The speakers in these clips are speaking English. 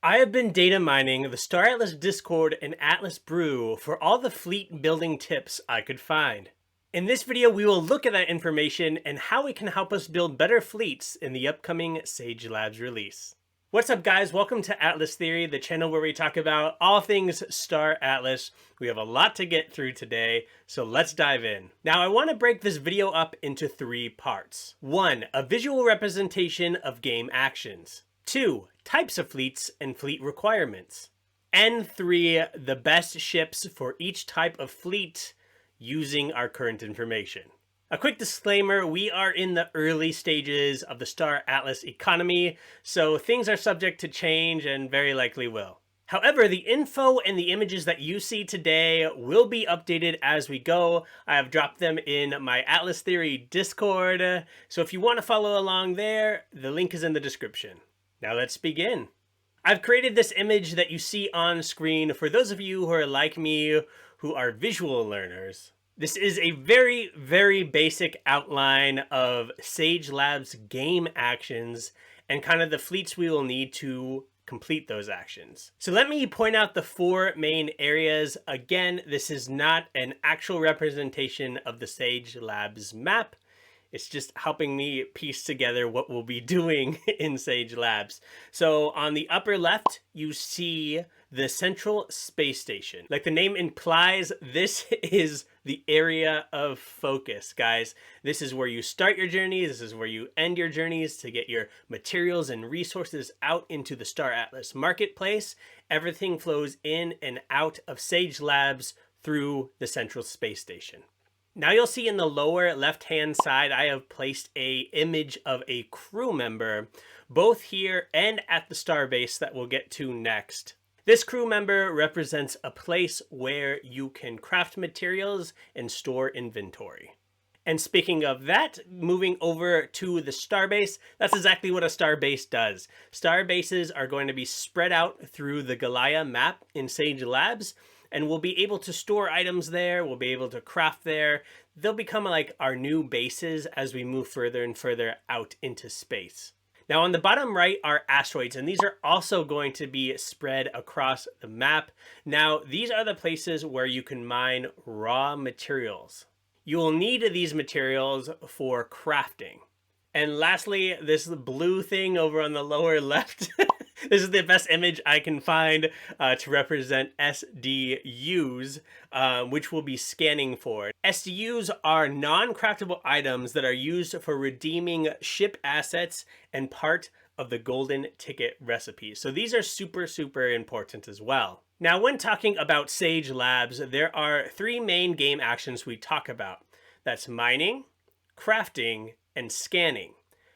I have been data mining the Star Atlas Discord and Atlas Brew for all the fleet building tips I could find. In this video, we will look at that information and how it can help us build better fleets in the upcoming Sage Labs release. What's up, guys? Welcome to Atlas Theory, the channel where we talk about all things Star Atlas. We have a lot to get through today, so let's dive in. Now, I want to break this video up into 3 parts. 1. A visual representation of game actions. 2. Types of fleets and fleet requirements. And 3. The best ships for each type of fleet using our current information. A quick disclaimer, we are in the early stages of the Star Atlas economy, so things are subject to change and very likely will. However, the info and the images that you see today will be updated as we go. I have dropped them in my Atlas Theory Discord, so if you want to follow along there, the link is in the description. Now let's begin. I've created this image that you see on screen for those of you who are like me, who are visual learners. This is a very, very basic outline of Sage Labs game actions and kind of the fleets we will need to complete those actions. So let me point out the 4 main areas. Again, this is not an actual representation of the Sage Labs map. It's just helping me piece together what we'll be doing in Sage Labs. So on the upper left, you see the Central Space Station. Like the name implies, this is the area of focus, guys. This is where you start your journeys. This is where you end your journeys to get your materials and resources out into the Star Atlas marketplace. Everything flows in and out of Sage Labs through the Central Space Station. Now you'll see in the lower left-hand side, I have placed an image of a crew member, both here and at the starbase that we'll get to next. This crew member represents a place where you can craft materials and store inventory. And speaking of that, moving over to the starbase, that's exactly what a starbase does. Starbases are going to be spread out through the Gaia map in Sage Labs, and we'll be able to store items there, we'll be able to craft there. They'll become like our new bases as we move further and further out into space. Now on the bottom right are asteroids, and these are also going to be spread across the map. Now these are the places where you can mine raw materials. You will need these materials for crafting. And lastly, this blue thing over on the lower left, this is the best image I can find to represent SDUs, which we'll be scanning for. SDUs are non-craftable items that are used for redeeming ship assets and part of the golden ticket recipe. So these are super, super important as well. Now, when talking about Sage Labs, there are 3 main game actions we talk about. That's mining, crafting, and scanning.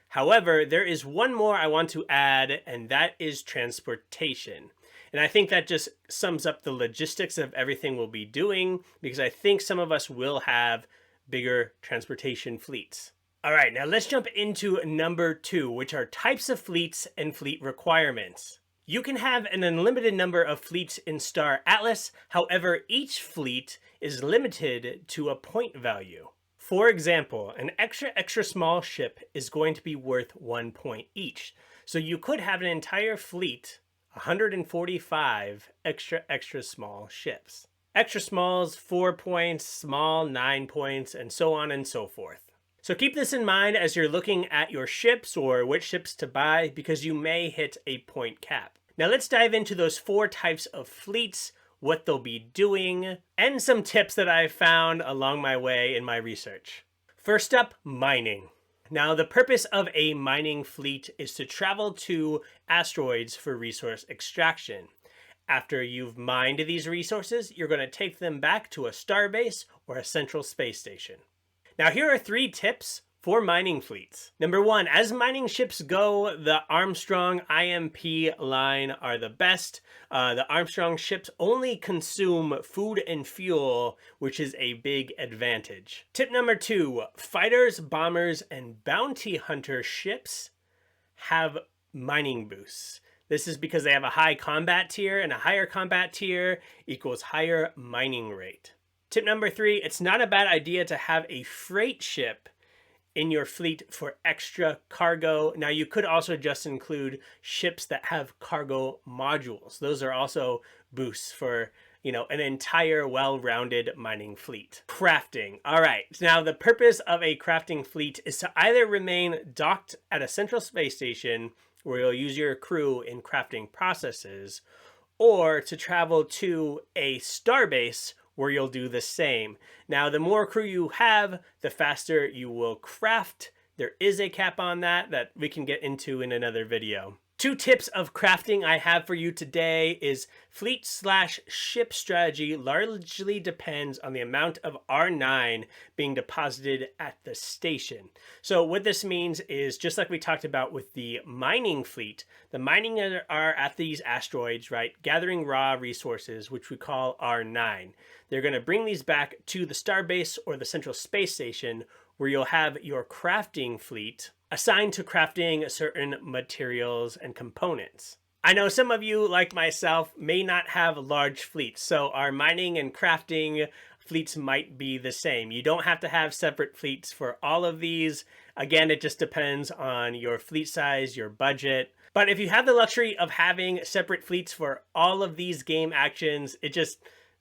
However, there is one more I want to add, and that is transportation. And I think that just sums up the logistics of everything we'll be doing, because I think some of us will have bigger transportation fleets. All right, now let's jump into number 2, which are types of fleets and fleet requirements. You can have an unlimited number of fleets in Star Atlas. However, each fleet is limited to a point value. For example, an extra small ship is going to be worth 1 point each. So you could have an entire fleet, 145 extra small ships. Extra smalls, 4 points, small, 9 points, and so on and so forth. So keep this in mind as you're looking at your ships or which ships to buy, because you may hit a point cap. Now let's dive into those 4 types of fleets, what they'll be doing, and some tips that I've found along my way in my research. First up, mining. Now, the purpose of a mining fleet is to travel to asteroids for resource extraction. After you've mined these resources, you're going to take them back to a starbase or a central space station. Now, here are 3 tips for mining fleets. Number 1, as mining ships go, the Armstrong IMP line are the best. The Armstrong ships only consume food and fuel, which is a big advantage. Tip number 2, fighters, bombers, and bounty hunter ships have mining boosts. This is because they have a high combat tier, and a higher combat tier equals higher mining rate. Tip number 3, it's not a bad idea to have a freight ship in your fleet for extra cargo. Now you could also just include ships that have cargo modules. Those are also boosts for, an entire well-rounded mining fleet. Crafting. All right, now the purpose of a crafting fleet is to either remain docked at a central space station where you'll use your crew in crafting processes, or to travel to a starbase where you'll do the same. Now, the more crew you have, the faster you will craft. There is a cap on that we can get into in another video. 2 tips of crafting I have for you today is fleet/ship strategy largely depends on the amount of R9 being deposited at the station. So what this means is, just like we talked about with the mining fleet, the mining are at these asteroids, right, gathering raw resources, which we call R9. They're going to bring these back to the starbase or the central space station, where you'll have your crafting fleet assigned to crafting certain materials and components. I know some of you, like myself, may not have large fleets, so our mining and crafting fleets might be the same. You don't have to have separate fleets for all of these. Again, it just depends on your fleet size, your budget. But if you have the luxury of having separate fleets for all of these game actions, it just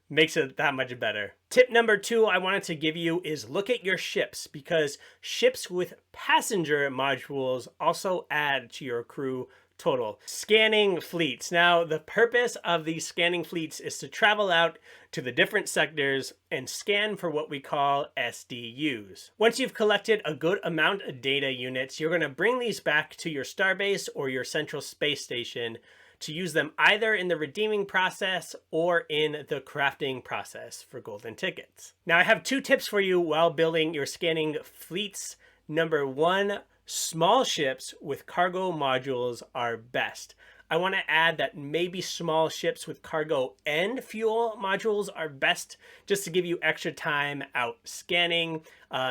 makes it that much better. Tip number 2 I wanted to give you is look at your ships, because ships with passenger modules also add to your crew total. Scanning fleets. Now, the purpose of these scanning fleets is to travel out to the different sectors and scan for what we call SDUs. Once you've collected a good amount of data units, you're going to bring these back to your starbase or your central space station to use them either in the redeeming process or in the crafting process for golden tickets. Now, I have 2 tips for you while building your scanning fleets. Number 1, small ships with cargo modules are best. I want to add that maybe small ships with cargo and fuel modules are best, just to give you extra time out scanning.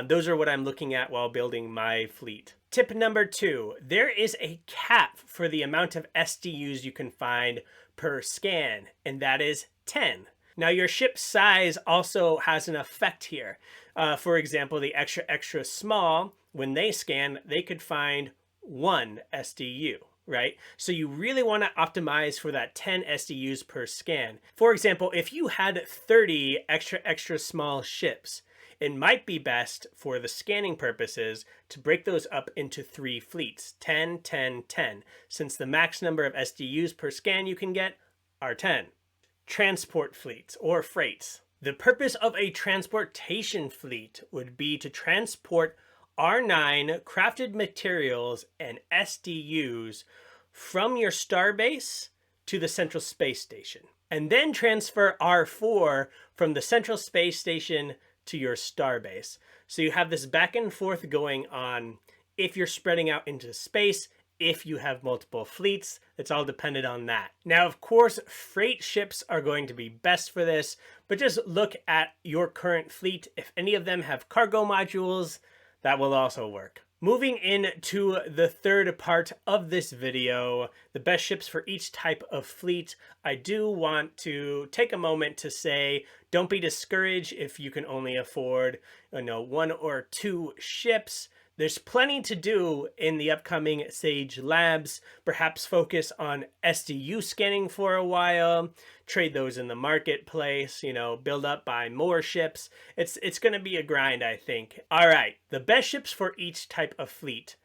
Those are what I'm looking at while building my fleet. Tip number 2, there is a cap for the amount of SDUs you can find per scan, and that is 10. Now, your ship size also has an effect here. For example, the extra small, when they scan, they could find 1 SDU. Right? So you really want to optimize for that 10 SDUs per scan. For example, if you had 30 extra small ships, it might be best for the scanning purposes to break those up into 3 fleets, 10, 10, 10, since the max number of SDUs per scan you can get are 10. Transport fleets or freights. The purpose of a transportation fleet would be to transport R9 crafted materials and SDUs from your starbase to the central space station, and then transfer R4 from the central space station to your starbase. So you have this back and forth going on if you're spreading out into space, if you have multiple fleets. It's all dependent on that. Now, of course, freight ships are going to be best for this, but just look at your current fleet. If any of them have cargo modules, that will also work. Moving into the third part of this video, the best ships for each type of fleet, I do want to take a moment to say, don't be discouraged if you can only afford, 1 or 2 ships. There's plenty to do in the upcoming Sage Labs. Perhaps focus on SDU scanning for a while, trade those in the marketplace, build up, buy more ships. It's going to be a grind, I think. All right, the best ships for each type of fleet.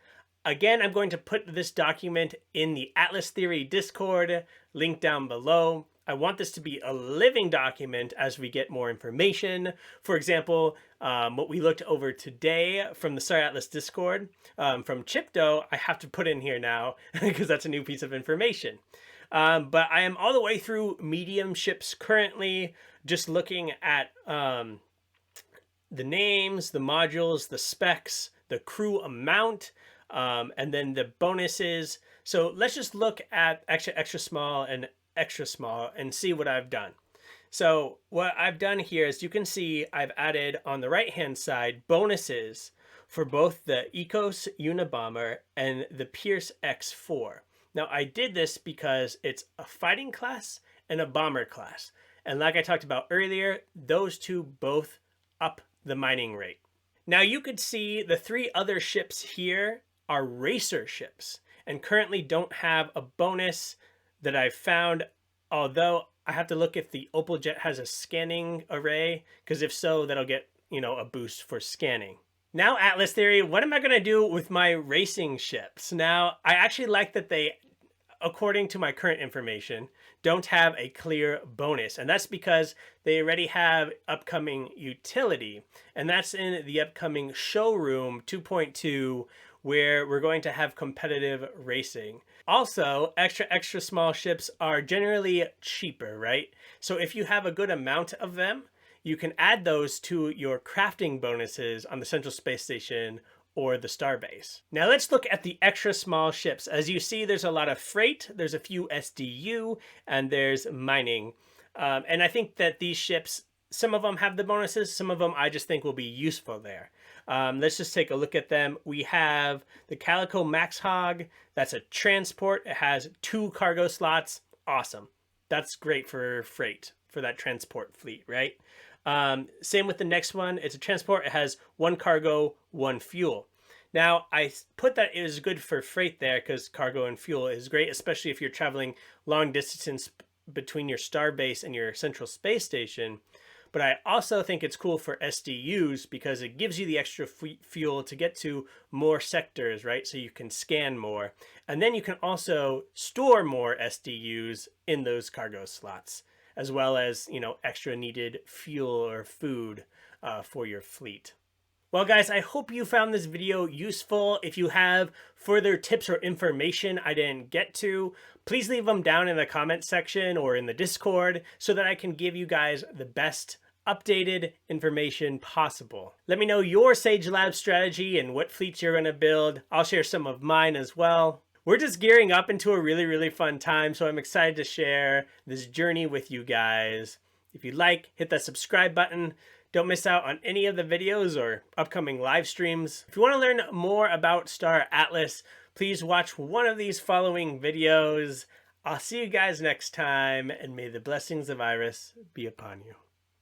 Again, I'm going to put this document in the Atlas Theory Discord, link down below. I want this to be a living document as we get more information. For example, what we looked over today from the Star Atlas Discord, from Chipdo, I have to put in here now because that's a new piece of information. But I am all the way through medium ships currently, just looking at the names, the modules, the specs, the crew amount, and then the bonuses. So let's just look at extra small and extra small and see what I've done. So what I've done here is, you can see I've added on the right hand side bonuses for both the Ecos Unabomber and the Pierce X4. Now, I did this because it's a fighting class and a bomber class, and like I talked about earlier, those two both up the mining rate. Now you could see the 3 other ships here are racer ships and currently don't have a bonus that I've found, although I have to look if the Opal Jet has a scanning array, because if so, that'll get, a boost for scanning. Now, Atlas Theory, what am I going to do with my racing ships? Now, I actually like that they, according to my current information, don't have a clear bonus. And that's because they already have upcoming utility. And that's in the upcoming Showroom 2.2, where we're going to have competitive racing. Also, extra small ships are generally cheaper, right? So if you have a good amount of them, you can add those to your crafting bonuses on the Central Space Station or the Starbase. Now let's look at the extra small ships. As you see, there's a lot of freight, there's a few SDU, and there's mining. And I think that these ships, some of them have the bonuses, some of them I just think will be useful there. Let's just take a look at them. We have the Calico Max Hog. That's a transport. It has 2 cargo slots. Awesome. That's great for freight, for that transport fleet, right? Same with the next one. It's a transport. It has 1 cargo, 1 fuel. Now, I put that it is good for freight there because cargo and fuel is great, especially if you're traveling long distance between your starbase and your Central Space Station. But I also think it's cool for SDUs because it gives you the extra fuel to get to more sectors, right? So you can scan more. And then you can also store more SDUs in those cargo slots, as well as, extra needed fuel or food for your fleet. Well, guys, I hope you found this video useful. If you have further tips or information I didn't get to, please leave them down in the comment section or in the Discord so that I can give you guys the best updated information possible. Let me know your Sage Lab strategy and what fleets you're going to build. I'll share some of mine as well. We're just gearing up into a really fun time, so I'm excited to share this journey with you guys. If you'd like, hit that subscribe button. Don't miss out on any of the videos or upcoming live streams. If you want to learn more about Star Atlas, please watch one of these following videos. I'll see you guys next time, and may the blessings of Iris be upon you.